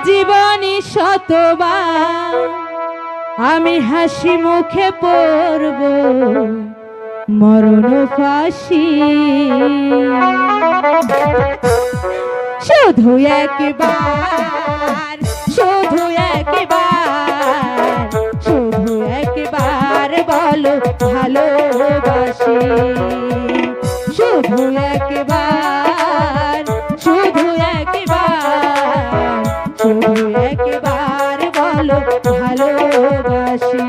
জীবনী শতবার আমি হাসি মুখে পড়ব মরণ ফাঁসি। শুধু একবার, শুধু একবার, শুধু একবার বলো ভালোবাসি। শুধু একবার, শুধু একবার, শুধু একবার বলো ভালোবাসি।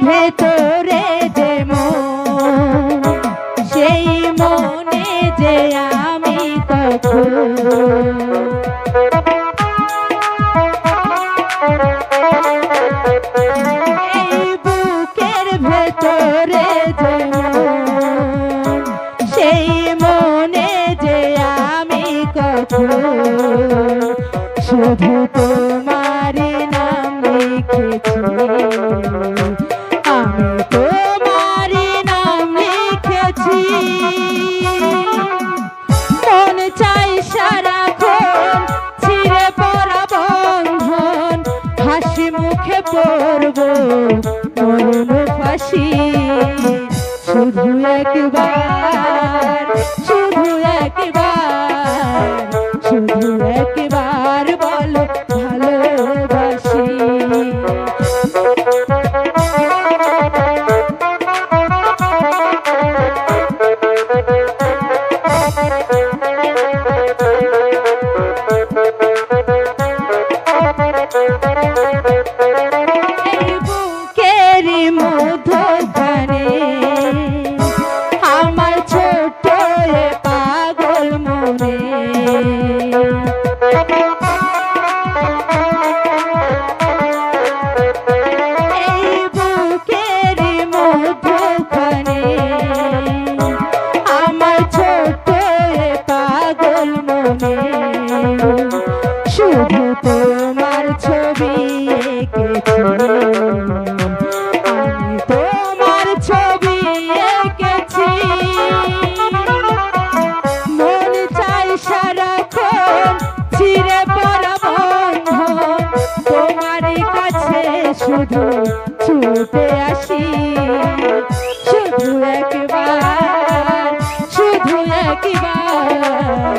ভেতরে যে মন, সেই মনে যে আমি কখন এই বুকের ভেতরে যে মন, সেই মনে যে আমি কখন শুধু তোমারই নাম লিখেছি। আমি তোমারই নাম লিখেছি। মন চাই সারাক্ষণ ছিঁড়ে পড়া বন্ধন, হাসি মুখে পড়ব মরণ ফাঁসি। শুধু একবার, শুধু একবার, শুধু একবার বলো ভালোবাসি। মধ্যখানে আমার ছোট পাগল মনে এই বুকের মধ্যখানে আমার ছোট পাগল মনে শুধু তোমার ছবি এঁকেছি। তোমার ছবি এঁকেছি। মন চাই সারাক্ষণ ছিঁড়ে পড়া বন্ধন, তোমারই কাছে শুধু ছুটে আসি। শুধু একবার, শুধু একবার,